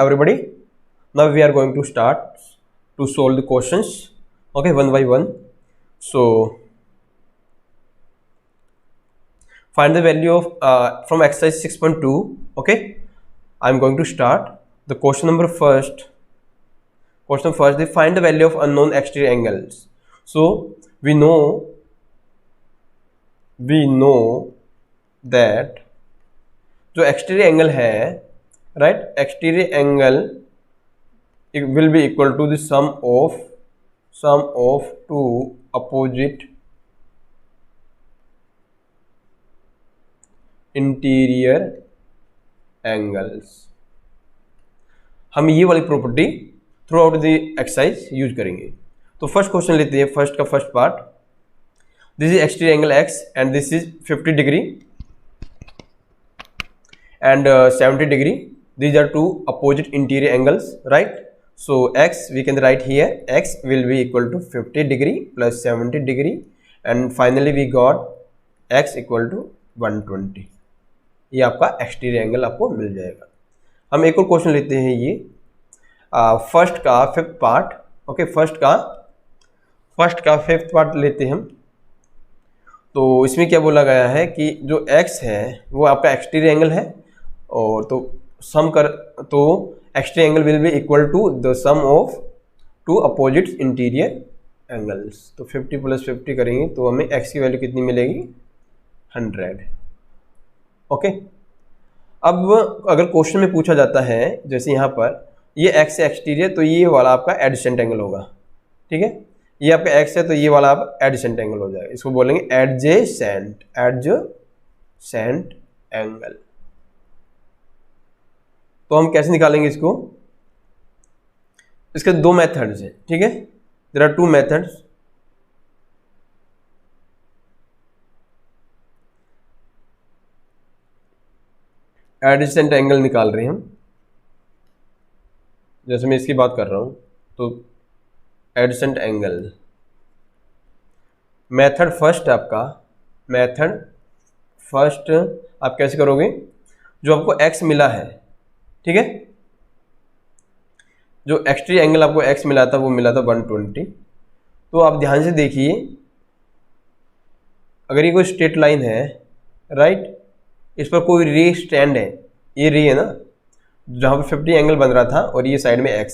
everybody? Now we are going to start to solve the questions, okay, one by one. So find the value of from exercise 6.2. okay, I'm going to start the question number first. They find the value of unknown exterior angles. So we know that जो exterior angle है, right, exterior angle it will be equal to the sum of two opposite interior angles. हम ये वाली property through out the exercise use करेंगे. तो first question लेते हैं, first का first part. This is exterior angle x and this is 50 degree and 70 degree. These are two opposite interior angles, right? So x we can write here, x will be equal to 50 degree plus 70 degree and finally we got x equal to 120. ये आपका exterior angle आपको मिल जाएगा. हम एक और question लेते हैं, ये फर्स्ट का फिफ्थ पार्ट. ओके, फर्स्ट का फिफ्थ पार्ट लेते हैं हम. तो इसमें क्या बोला गया है कि जो x है वो आपका एक्सटीरियर एंगल है और तो exterior angle will be equal to the sum of two opposite interior angles. तो 50 प्लस 50 करेंगे तो हमें x की वैल्यू कितनी मिलेगी, 100. ओके, अब अगर क्वेश्चन में पूछा जाता है जैसे यहाँ पर ये x है एक्सटीरियर, तो ये वाला आपका एडजेसेंट एंगल होगा. ठीक है, ये आपका x है तो ये वाला आप एडजेसेंट एंगल हो जाएगा. इसको बोलेंगे एडजेसेंट एंगल. तो हम कैसे निकालेंगे इसको, इसके दो मेथड्स हैं. ठीक है, there are two methods. Adjacent angle निकाल रहे हैं हम, जैसे मैं इसकी बात कर रहा हूं. तो एडजेसेंट एंगल मेथड फर्स्ट आपका, मेथड फर्स्ट आप कैसे करोगे, जो आपको x मिला है, ठीक है, जो एक्सटीरियर एंगल आपको x मिला था वो मिला था 120. तो आप ध्यान से देखिए, अगर ये कोई स्ट्रेट लाइन है, राइट, इस पर कोई रे स्टैंड है, ये रे है ना, जहाँ पर 50 एंगल बन रहा था और ये साइड में x,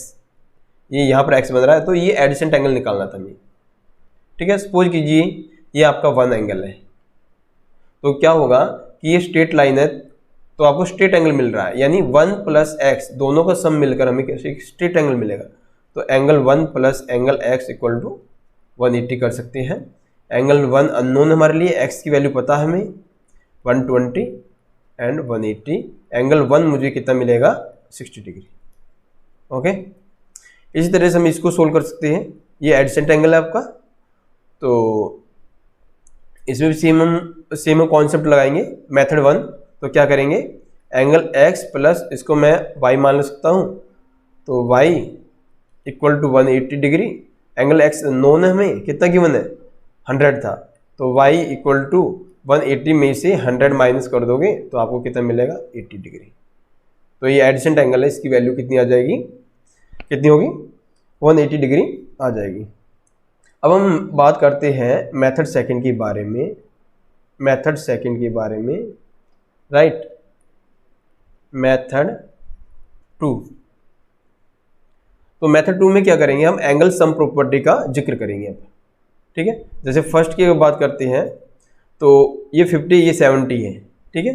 ये यहाँ पर x बन रहा है, तो ये एडजेसेंट एंगल निकालना था हमें. ठीक है, सपोज कीजिए ये आपका 1 एंगल है, तो क्या होगा कि ये स्ट्रेट लाइन है तो आपको स्ट्रेट एंगल मिल रहा है, यानी 1 प्लस एक्स दोनों का सम मिलकर हमें कैसे स्ट्रेट एंगल मिलेगा. तो angle 1 plus angle x equal to 180 कर सकते हैं. एंगल 1 अननोन हमारे लिए, x की वैल्यू पता है हमें 120 एंड 180. एंगल 1 मुझे कितना मिलेगा, 60 डिग्री. ओके, इसी तरह से हम इसको सोल्व कर सकते हैं. ये एडजेसेंट एंगल है आपका, तो इसमें भी सेम कॉन्सेप्ट लगाएंगे. मेथड 1, तो क्या करेंगे, एंगल x प्लस इसको मैं y मान सकता हूँ, तो y equal to 180 degree. Angle x known है, हमें कितना गिवन है, 100 था, तो y इक्वल टू 180 में से 100 माइनस कर दोगे तो आपको कितना मिलेगा, 80 डिग्री. तो ये एडजेसेंट एंगल है, इसकी वैल्यू कितनी आ जाएगी, कितनी होगी, 180 डिग्री आ जाएगी. अब हम बात करते हैं मेथड सेकंड के बारे में, राइट. मेथड 2. तो मेथड 2 में क्या करेंगे, हम एंगल सम प्रॉपर्टी का जिक्र करेंगे अब. ठीक है, जैसे फर्स्ट की बात करते हैं तो ये 50, ये 70 है. ठीक है,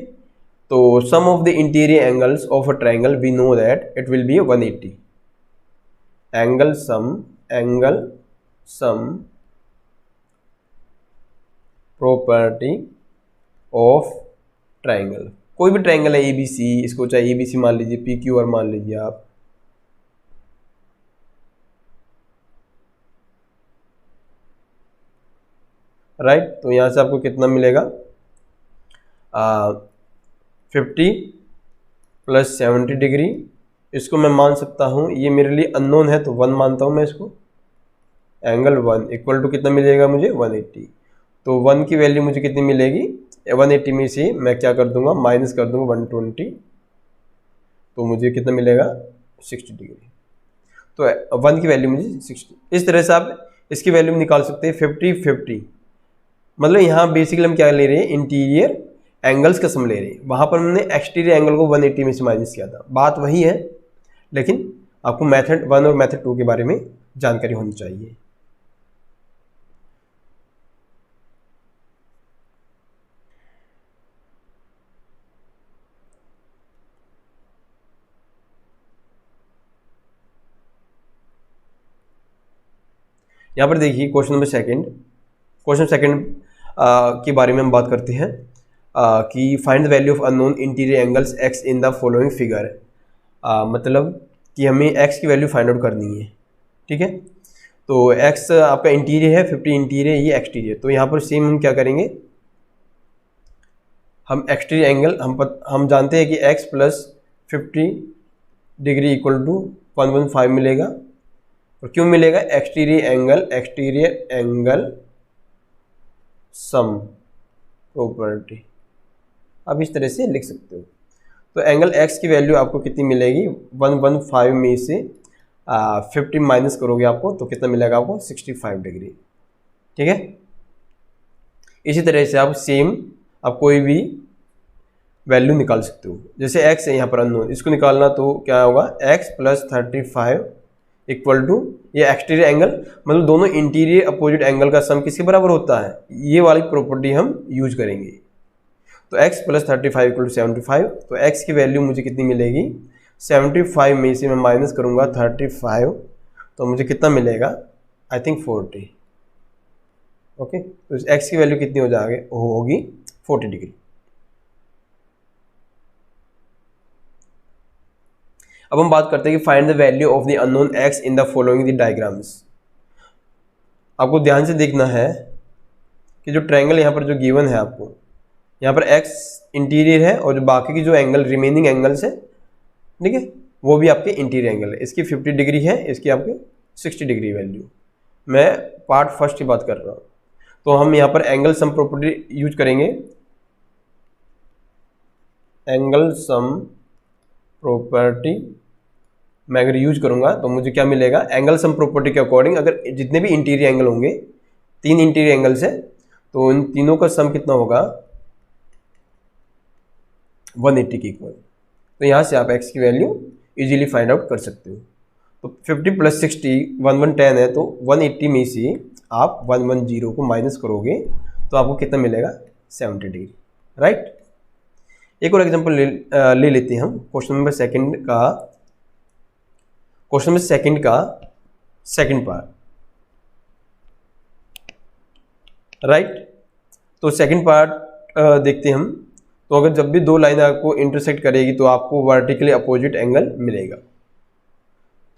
तो sum of the interior angles of a triangle we know that it will be 180. Angle sum property of triangle. कोई भी ट्रायंगल है ABC, इसको चाहे ABC मान लीजिए, PQR मान लीजिए आप. राइट, तो यहां से आपको कितना मिलेगा, 50 प्लस 70 डिग्री. इसको मैं मान सकता हूं, ये मेरे लिए अननोन है तो 1 मानता हूं मैं इसको. एंगल 1 इक्वल टू कितना मिलेगा मुझे, 180. तो 1 की वैल्यू मुझे कितनी मिलेगी, 180 में से मैं क्या कर दूंगा, माइनस कर दूंगा 120. तो मुझे कितना मिलेगा, 60 डिग्री। तो 1 की वैल्यू मुझे 60। इस तरह से आप इसकी वैल्यू निकाल सकते हैं 50 50। मतलब यहाँ बेसिकली हम क्या ले रहे हैं, इंटीरियर एंगल्स का सम ले रहे हैं। वहाँ पर हमने एक्सटीरियर एंगल को 180 में से माइनस किया था। बात वही है, लेकिन आपको मेथड 1 और मेथड 2 के बारे में जानकारी होनी चाहिए। यहाँ पर देखिए क्वेश्चन सेकंड के बारे में हम बात करते हैं कि find the value of unknown interior angles x in the following figure. मतलब कि हमें एक्स की वैल्यू फाइंड आउट करनी है। ठीक है, तो एक्स आपका इंटीरियर है 50 इंटीरियर, ये एक्सटीरियर। तो यहाँ पर सेम हम क्या करेंगे, हम एक्सटीरियर एंगल हम जानते हैं कि x plus 50 degree equal to 115 मिलेगा। और क्यों मिलेगा, एक्सटीरियर एंगल सम प्रॉपर्टी। आप इस तरह से लिख सकते हो। तो एंगल एक्स की वैल्यू आपको कितनी मिलेगी, 115 में से 50 माइनस करोगे आपको तो कितना मिलेगा आपको, 65 डिग्री। ठीक है, इसी तरह से आप कोई भी वैल्यू निकाल सकते हो। जैसे एक्स है यहाँ पर अननोन, इसको निकालना तो क्या होगा, एक्स प्लस 35 इक्वल टू ये एक्सटीरियर एंगल, मतलब दोनों इंटीरियर अपोजिट एंगल का सम किसके बराबर होता है, ये वाली प्रॉपर्टी हम यूज करेंगे। तो x प्लस 35 इक्वल टू 75। तो x की वैल्यू मुझे कितनी मिलेगी, 75 में से मैं माइनस करूंगा 35, तो मुझे कितना मिलेगा, आई थिंक 40। ओके, तो इस x की वैल्यू कितनी होगी 40 डिग्री। अब हम बात करते हैं कि find the value of the unknown x in the following the diagrams. आपको ध्यान से देखना है कि जो ट्रायंगल यहाँ पर जो गिवन है, आपको यहाँ पर x इंटीरियर है और जो बाकी की जो एंगल रिमेनिंग एंगल्स है, ठीक है, वो भी आपके इंटीरियर एंगल है। इसकी 50 डिग्री है, इसकी आपके 60 डिग्री वैल्यू। मैं पार्ट फर्स्ट की बात कर रहा हूँ। तो हम यहाँ पर एंगल सम प्रॉपर्टी यूज करेंगे। एंगल सम प्रॉपर्टी मैं अगर यूज करूंगा तो मुझे क्या मिलेगा, एंगल सम प्रॉपर्टी के अकॉर्डिंग अगर जितने भी इंटीरियर एंगल होंगे, 3 इंटीरियर एंगल्स है, तो इन तीनों का सम कितना होगा, 180 के इक्वल। तो यहाँ से आप x की वैल्यू इजीली फाइंड आउट कर सकते हो। तो 50 प्लस 60 1110 है, तो 180 में से आप 110 को माइनस करोगे तो आपको कितना मिलेगा, 70 डिग्री। राइट, एक और एग्जांपल ले लेते हैं हम। क्वेश्चन नंबर सेकंड का सेकंड पार्ट। राइट, तो सेकंड पार्ट देखते हैं हम। तो अगर जब भी दो लाइन आपको इंटरसेक्ट करेगी तो आपको वर्टिकली अपोजिट एंगल मिलेगा।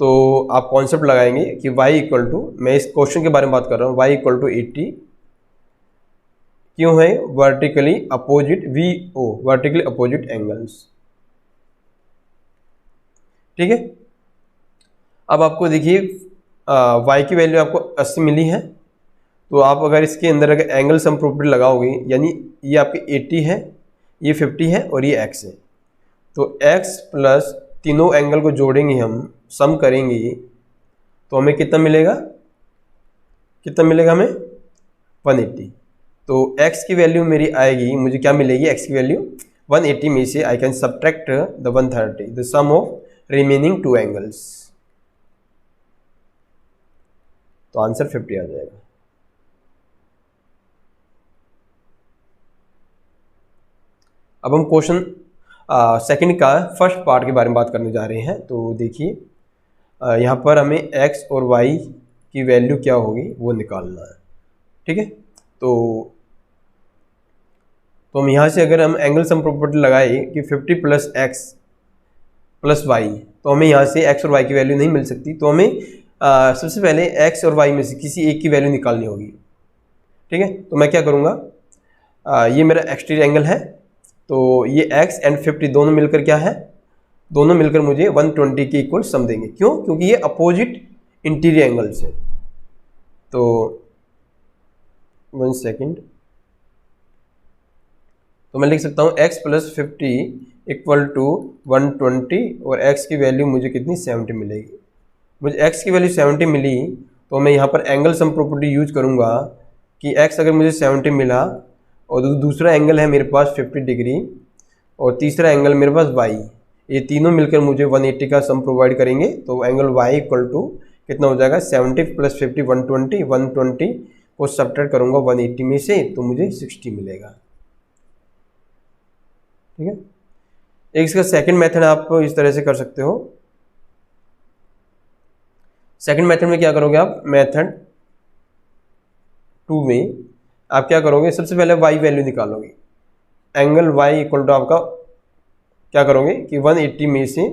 तो आप कॉन्सेप्ट लगाएंगे कि y इक्वल टू, मैं इस क्वेश्चन के बारे में बात कर रहा हूँ, y इक्वल टू 80 क्यों है, vertically opposite VO, vertically opposite angles. ठीक है, अब आपको देखिए y की वैल्यू आपको 80 मिली है। तो आप अगर इसके अंदर अगर एंगल सम प्रॉपर्टी लगाओगे, यानी ये आपके 80 है, ये 50 है और ये x है, तो x प्लस तीनों एंगल को जोड़ेंगे हम, सम करेंगे, तो हमें कितना मिलेगा हमें 180। तो x की वैल्यू मेरी आएगी, मुझे क्या मिलेगी, x की वैल्यू 180 में से I can subtract the 130, the sum of remaining 2 angles. तो आंसर 50 आ जाएगा। अब हम क्वेश्चन सेकंड का फर्स्ट पार्ट के बारे में बात करने जा रहे हैं। तो देखिए यहाँ पर हमें x और y की वैल्यू क्या होगी वो निकालना है। ठीक है, तो हम यहाँ से अगर हम एंगल सम प्रॉपर्टी लगाए कि 50 प्लस x प्लस y, तो हमें यहाँ से x और y की वैल्यू नहीं मिल सकती। तो हमें सबसे पहले x और y में से किसी एक की वैल्यू निकालनी होगी। ठीक है, तो मैं क्या करूँगा, ये मेरा एक्सटीरियर एंगल है, तो ये x एंड 50 दोनों मिलकर क्या है, दोनों मिलकर मुझे 120 के इक्वल सम देंगे। क्यों, क्योंकि ये अपोजिट इंटीरियर एंगल्स है। तो 1 सेकेंड, तो मैं लिख सकता हूँ x प्लस 50 इक्वल टू 120 और x की वैल्यू मुझे कितनी 70 मिलेगी। मुझे x की वैल्यू 70 मिली तो मैं यहाँ पर एंगल सम प्रॉपर्टी यूज करूँगा कि x अगर मुझे 70 मिला और दूसरा एंगल है मेरे पास 50 डिग्री और तीसरा एंगल मेरे पास y, ये तीनों मिलकर मुझे 180 का सम प्रोवाइड करेंगे। तो एंगल y इक्वल टू कितना हो जाएगा 70 प्लस 50 120, 120 को सब्ट्रैक्ट करूँगा 180 में से तो मुझे 60 मिलेगा। ठीक है, एक इसका सेकंड मेथड आप इस तरह से कर सकते हो। सेकंड मेथड में क्या करोगे आप, मेथड 2 में आप क्या करोगे, सबसे पहले y वैल्यू निकालोगे। एंगल y इक्वल टू आपका क्या करोगे कि 180 में से,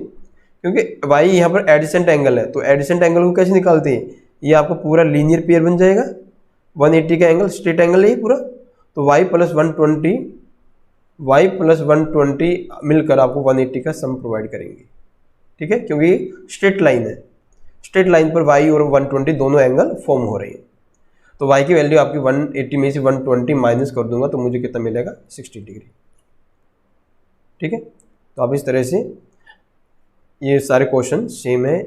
क्योंकि y यहाँ पर एडिसेंट एंगल है तो एडिसेंट एंगल को कैसे निकालते हैं, ये आपका पूरा लीनियर पेयर बन जाएगा। 180 का एंगल स्ट्रेट एंगल है पूरा, तो y प्लस 120 मिलकर आपको 180 का सम प्रोवाइड करेंगे। ठीक है, क्योंकि स्ट्रेट लाइन है, स्ट्रेट लाइन पर y और 120 दोनों एंगल फॉर्म हो रहे हैं। तो y की वैल्यू आपकी 180 में से 120 माइनस कर दूंगा तो मुझे कितना मिलेगा 60 डिग्री। ठीक है, तो आप इस तरह से ये सारे क्वेश्चन सेम है